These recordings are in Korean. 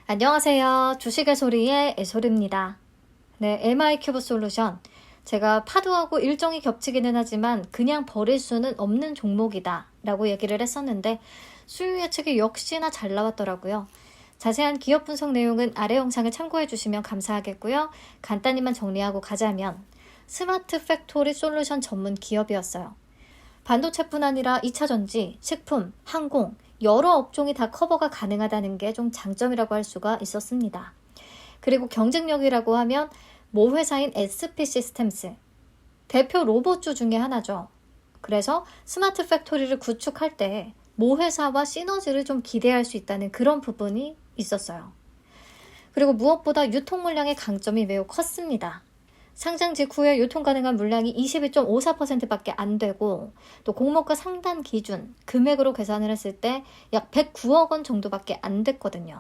안녕하세요. 주식의 소리의 애소리입니다. 네, MI큐브 솔루션. 제가 파도하고 일정이 겹치기는 하지만 그냥 버릴 수는 없는 종목이다 라고 얘기를 했었는데 수요 예측이 역시나 잘 나왔더라고요. 자세한 기업 분석 내용은 아래 영상을 참고해 주시면 감사하겠고요. 간단히만 정리하고 가자면 스마트 팩토리 솔루션 전문 기업이었어요. 반도체뿐 아니라 2차전지, 식품, 항공, 여러 업종이 다 커버가 가능하다는 게 좀 장점이라고 할 수가 있었습니다. 그리고 경쟁력이라고 하면 모 회사인 SP 시스템스, 대표 로봇주 중에 하나죠. 그래서 스마트 팩토리를 구축할 때 모 회사와 시너지를 좀 기대할 수 있다는 그런 부분이 있었어요. 그리고 무엇보다 유통 물량의 강점이 매우 컸습니다. 상장 직후에 유통 가능한 물량이 22.54%밖에 안 되고 또 공모가 상단 기준 금액으로 계산을 했을 때 약 109억 원 정도밖에 안 됐거든요.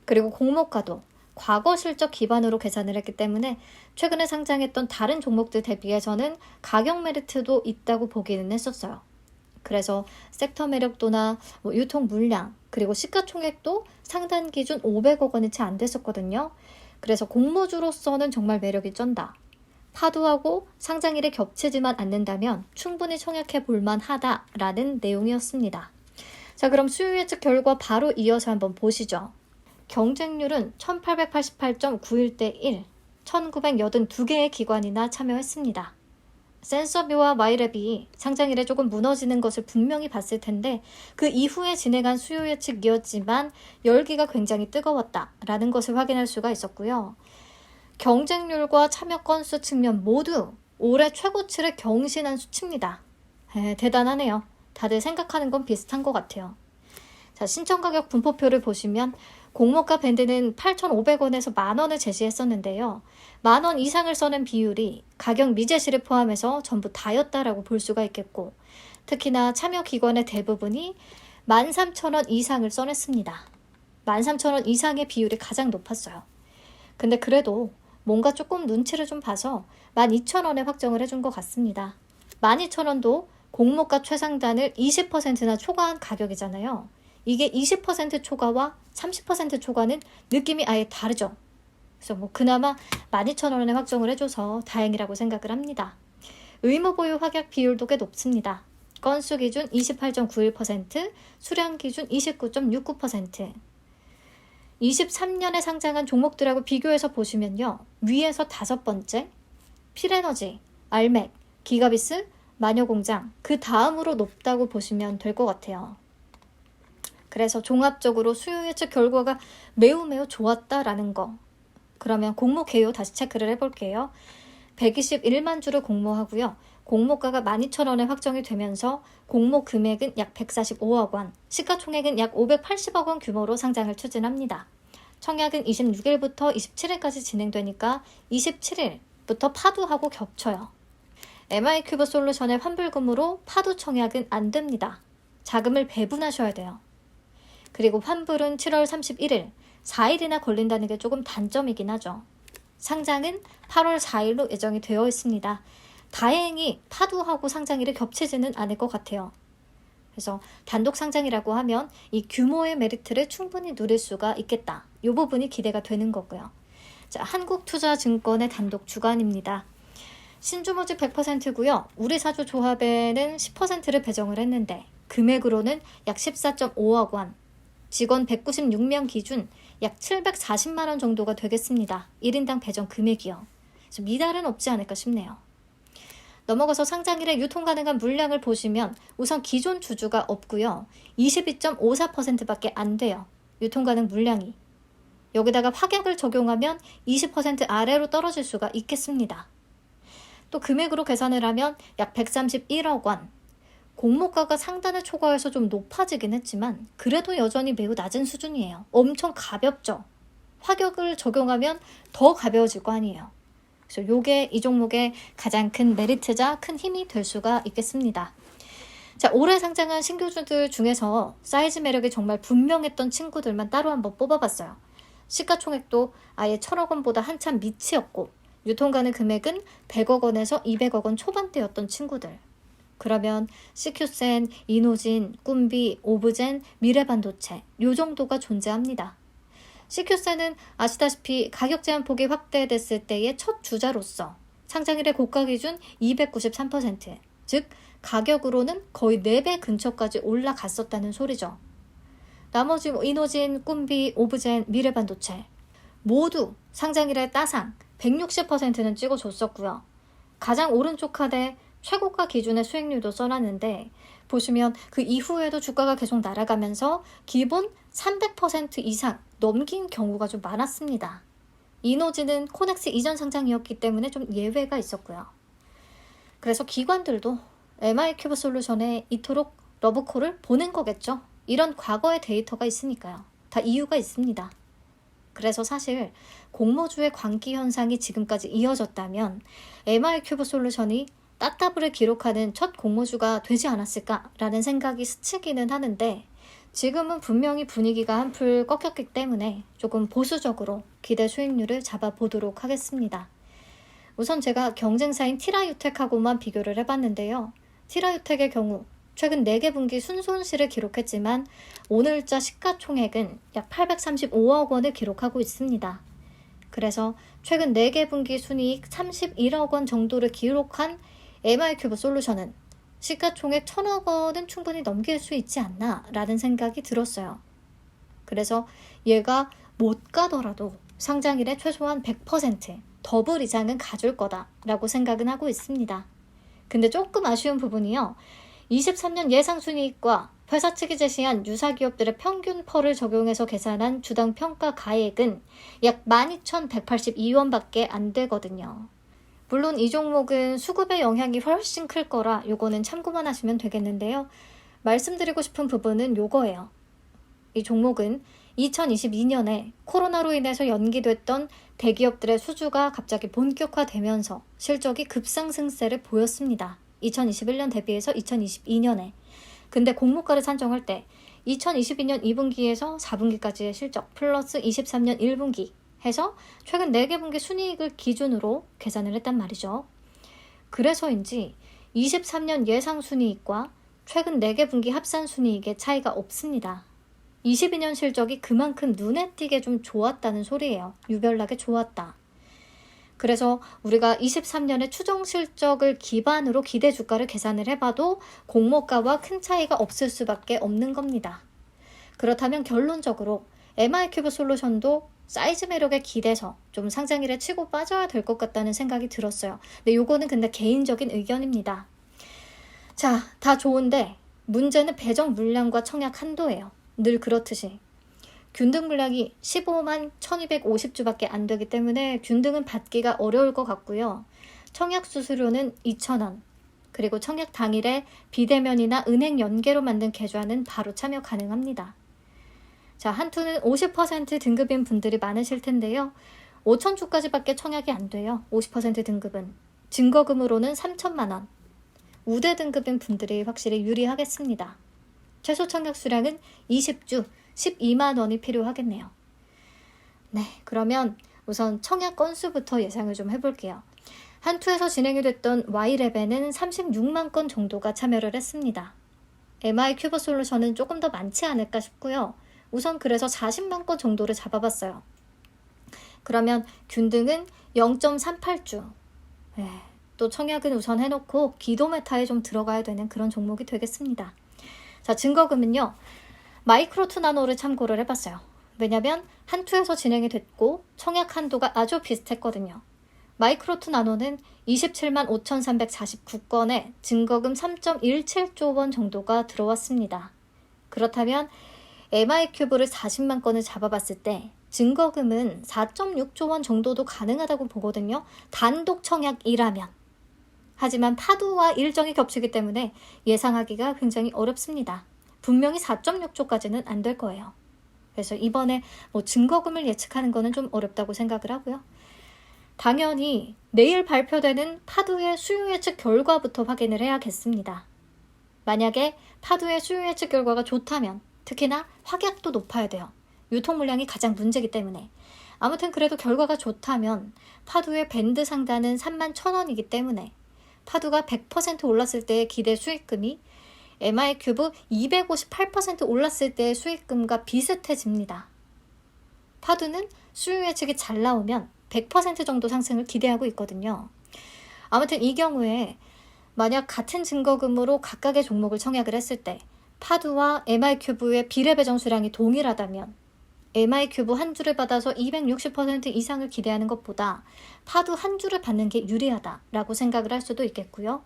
그리고 공모가도 과거 실적 기반으로 계산을 했기 때문에 최근에 상장했던 다른 종목들 대비해서는 가격 메리트도 있다고 보기는 했었어요. 그래서 섹터 매력도나 유통 물량 그리고 시가총액도 상단 기준 500억 원이 채 안 됐었거든요. 그래서 공모주로서는 정말 매력이 쩐다. 파도하고 상장일이 겹치지만 않는다면 충분히 청약해 볼만 하다라는 내용이었습니다. 자, 그럼 수요 예측 결과 바로 이어서 한번 보시죠. 경쟁률은 1888.91대 1, 1982개의 기관이나 참여했습니다. 센서비와 마이랩이 상장일에 조금 무너지는 것을 분명히 봤을 텐데 그 이후에 진행한 수요 예측이었지만 열기가 굉장히 뜨거웠다라는 것을 확인할 수가 있었고요. 경쟁률과 참여 건수 측면 모두 올해 최고치를 경신한 수치입니다. 대단하네요. 다들 생각하는 건 비슷한 것 같아요. 자, 신청 가격 분포표를 보시면 공모가 밴드는 8,500원에서 만원을 제시했었는데요. 만원 이상을 써낸 비율이 가격 미제시를 포함해서 전부 다였다라고 볼 수가 있겠고 특히나 참여 기관의 대부분이 13,000원 이상을 써냈습니다. 13,000원 이상의 비율이 가장 높았어요. 근데 그래도 뭔가 조금 눈치를 좀 봐서 12,000원에 확정을 해준 것 같습니다. 12,000원도 공모가 최상단을 20%나 초과한 가격이잖아요. 이게 20% 초과와 30% 초과는 느낌이 아예 다르죠. 그래서 그나마 12,000원에 확정을 해줘서 다행이라고 생각을 합니다. 의무 보유 확약 비율도 꽤 높습니다. 건수 기준 28.91%, 수량 기준 29.69%. 23년에 상장한 종목들하고 비교해서 보시면요. 위에서 5번째, 필에너지, 알맥, 기가비스, 마녀공장, 그 다음으로 높다고 보시면 될 것 같아요. 그래서 종합적으로 수요 예측 결과가 매우 좋았다라는 거. 그러면 공모 개요 다시 체크를 해볼게요. 121만 주를 공모하고요. 공모가가 12,000원에 확정이 되면서 공모 금액은 약 145억 원, 시가총액은 약 580억 원 규모로 상장을 추진합니다. 청약은 26일부터 27일까지 진행되니까 27일부터 파도하고 겹쳐요. MI큐브 솔루션의 환불금으로 파도 청약은 안 됩니다. 자금을 배분하셔야 돼요. 그리고 환불은 7월 31일, 4일이나 걸린다는 게 조금 단점이긴 하죠. 상장은 8월 4일로 예정이 되어 있습니다. 다행히 파도하고 상장일이 겹치지는 않을 것 같아요. 그래서 단독 상장이라고 하면 이 규모의 메리트를 충분히 누릴 수가 있겠다. 이 부분이 기대가 되는 거고요. 자, 한국투자증권의 단독 주관입니다. 신주 모집 100%고요. 우리사주 조합에는 10%를 배정을 했는데 금액으로는 약 14.5억 원. 직원 196명 기준 약 740만 원 정도가 되겠습니다. 1인당 배정 금액이요. 그래서 미달은 없지 않을까 싶네요. 넘어가서 상장일에 유통 가능한 물량을 보시면 우선 기존 주주가 없고요. 22.54%밖에 안 돼요. 유통 가능 물량이. 여기다가 확약을 적용하면 20% 아래로 떨어질 수가 있겠습니다. 또 금액으로 계산을 하면 약 131억 원. 공모가가 상단을 초과해서 좀 높아지긴 했지만 그래도 여전히 매우 낮은 수준이에요. 엄청 가볍죠. 확약을 적용하면 더 가벼워질 거 아니에요. 그래서 요게 이 종목의 가장 큰 메리트자 큰 힘이 될 수가 있겠습니다. 자, 올해 상장한 신규주들 중에서 사이즈 매력이 정말 분명했던 친구들만 따로 한번 뽑아봤어요. 시가총액도 아예 1,000억 원보다 한참 밑이었고 유통 가능 금액은 100억 원에서 200억 원 초반대였던 친구들. 그러면 CQ센, 이노진, 꿈비, 오브젠, 미래반도체 요 정도가 존재합니다. CQ세는 아시다시피 가격 제한 폭이 확대됐을 때의 첫 주자로서 상장일의 고가 기준 293%, 즉 가격으로는 거의 4배 근처까지 올라갔었다는 소리죠. 나머지 이노진, 꿈비, 오브젠, 미래반도체 모두 상장일의 따상 160%는 찍어줬었고요. 가장 오른쪽 칸에 최고가 기준의 수익률도 써놨는데 보시면 그 이후에도 주가가 계속 날아가면서 기본 300% 이상 넘긴 경우가 좀 많았습니다. 이노지는 코넥스 이전 상장이었기 때문에 좀 예외가 있었고요. 그래서 기관들도 MI큐브 솔루션에 이토록 러브콜을 보낸 거겠죠. 이런 과거의 데이터가 있으니까요. 다 이유가 있습니다. 그래서 사실 공모주의 광기 현상이 지금까지 이어졌다면 MI큐브 솔루션이 따따블을 기록하는 첫 공모주가 되지 않았을까라는 생각이 스치기는 하는데 지금은 분명히 분위기가 한풀 꺾였기 때문에 조금 보수적으로 기대 수익률을 잡아보도록 하겠습니다. 우선 제가 경쟁사인 티라유텍하고만 비교를 해봤는데요. 티라유텍의 경우 최근 4개 분기 순손실을 기록했지만 오늘자 시가총액은 약 835억 원을 기록하고 있습니다. 그래서 최근 4개 분기 순이익 31억 원 정도를 기록한 MI큐브 솔루션은 시가총액 1000억 원은 충분히 넘길 수 있지 않나 라는 생각이 들었어요. 그래서 얘가 못 가더라도 상장일에 최소한 100% 더블 이상은 가줄 거다라고 생각은 하고 있습니다. 근데 조금 아쉬운 부분이요. 23년 예상순이익과 회사 측이 제시한 유사 기업들의 평균 펄을 적용해서 계산한 주당 평가 가액은 약 12,182원밖에 안 되거든요. 물론 이 종목은 수급의 영향이 훨씬 클 거라 요거는 참고만 하시면 되겠는데요. 말씀드리고 싶은 부분은 요거예요. 이 종목은 2022년에 코로나로 인해서 연기됐던 대기업들의 수주가 갑자기 본격화되면서 실적이 급상승세를 보였습니다. 2021년 대비해서 2022년에. 근데 공모가를 산정할 때 2022년 2분기에서 4분기까지의 실적 플러스 23년 1분기 해서 최근 4개 분기 순이익을 기준으로 계산을 했단 말이죠. 그래서인지 23년 예상 순이익과 최근 4개 분기 합산 순이익의 차이가 없습니다. 22년 실적이 그만큼 눈에 띄게 좀 좋았다는 소리예요. 유별나게 좋았다. 그래서 우리가 23년의 추정 실적을 기반으로 기대 주가를 계산을 해봐도 공모가와 큰 차이가 없을 수밖에 없는 겁니다. 그렇다면 결론적으로 MI큐브 솔루션도 사이즈 매력에 기대서 좀 상장일에 치고 빠져야 될 것 같다는 생각이 들었어요. 근데 요거는 근데 개인적인 의견입니다. 자, 다 좋은데 문제는 배정 물량과 청약 한도예요. 늘 그렇듯이. 균등 물량이 15만 1250주밖에 안 되기 때문에 균등은 받기가 어려울 것 같고요. 청약 수수료는 2,000원, 그리고 청약 당일에 비대면이나 은행 연계로 만든 계좌는 바로 참여 가능합니다. 자, 한투는 50% 등급인 분들이 많으실 텐데요. 5,000주까지밖에 청약이 안 돼요. 50% 등급은. 증거금으로는 3,000만 원. 우대 등급인 분들이 확실히 유리하겠습니다. 최소 청약 수량은 20주, 12만 원이 필요하겠네요. 네, 그러면 우선 청약 건수부터 예상을 좀 해볼게요. 한투에서 진행이 됐던 Y랩에는 36만 건 정도가 참여를 했습니다. MI큐브 솔루션은 조금 더 많지 않을까 싶고요. 우선 그래서 40만 건 정도를 잡아봤어요. 그러면 균등은 0.38주. 네, 또 청약은 우선 해놓고 기도 메타에 좀 들어가야 되는 그런 종목이 되겠습니다. 자, 증거금은요. 마이크로투 나노를 참고를 해봤어요. 왜냐면 한투에서 진행이 됐고 청약 한도가 아주 비슷했거든요. 마이크로투 나노는 27만 5,349건에 증거금 3.17조 원 정도가 들어왔습니다. 그렇다면 MI큐브를 40만 건을 잡아봤을 때 증거금은 4.6조 원 정도도 가능하다고 보거든요. 단독 청약이라면. 하지만 파도와 일정이 겹치기 때문에 예상하기가 굉장히 어렵습니다. 분명히 4.6조까지는 안 될 거예요. 그래서 이번에 증거금을 예측하는 거는 좀 어렵다고 생각을 하고요. 당연히 내일 발표되는 파도의 수요 예측 결과부터 확인을 해야겠습니다. 만약에 파도의 수요 예측 결과가 좋다면 특히나 확약도 높아야 돼요. 유통 물량이 가장 문제이기 때문에. 아무튼 그래도 결과가 좋다면 파도의 밴드 상단은 31,000원이기 때문에 파도가 100% 올랐을 때의 기대 수익금이 MI큐브 258% 올랐을 때의 수익금과 비슷해집니다. 파두는 수요 예측이 잘 나오면 100% 정도 상승을 기대하고 있거든요. 아무튼 이 경우에 만약 같은 증거금으로 각각의 종목을 청약을 했을 때 파두와 MI큐브의 비례배정 수량이 동일하다면 MI큐브 한 주를 받아서 260% 이상을 기대하는 것보다 파두 한 주를 받는 게 유리하다라고 생각을 할 수도 있겠고요.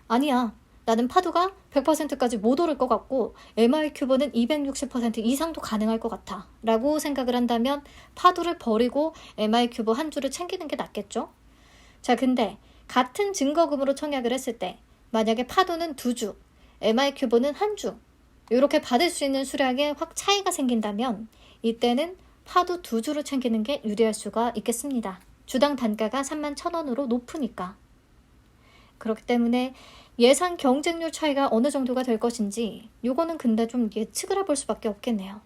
아니야, 나는 파두가 100%까지 못 오를 것 같고 MI큐브는 260% 이상도 가능할 것 같아 라고 생각을 한다면 파두를 버리고 MI큐브 한 주를 챙기는 게 낫겠죠? 자, 근데 같은 증거금으로 청약을 했을 때 만약에 파두는 2주, MI큐브는 한 주 이렇게 받을 수 있는 수량에 확 차이가 생긴다면 이때는 파두 2주를 챙기는 게 유리할 수가 있겠습니다. 주당 단가가 31,000원으로 높으니까. 그렇기 때문에 예상 경쟁률 차이가 어느 정도가 될 것인지 요거는 근데 좀 예측을 해볼 수밖에 없겠네요.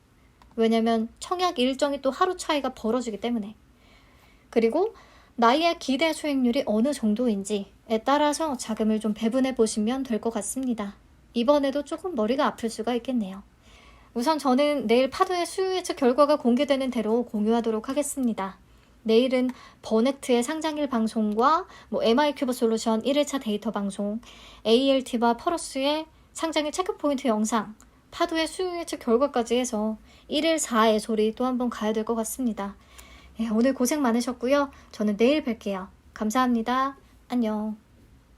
왜냐면 청약 일정이 또 하루 차이가 벌어지기 때문에. 그리고 나의 기대 수익률이 어느 정도인지에 따라서 자금을 좀 배분해 보시면 될 것 같습니다. 이번에도 조금 머리가 아플 수가 있겠네요. 우선 저는 내일 파도의 수요 예측 결과가 공개되는 대로 공유하도록 하겠습니다. 내일은 버넥트의 상장일 방송과 MI큐브 솔루션 1일차 데이터 방송, ALT와 퍼러스의 상장일 체크포인트 영상, 파도의 수요 예측 결과까지 해서 1일 4의 소리 또 한번 가야 될 것 같습니다. 오늘 고생 많으셨고요. 저는 내일 뵐게요. 감사합니다. 안녕.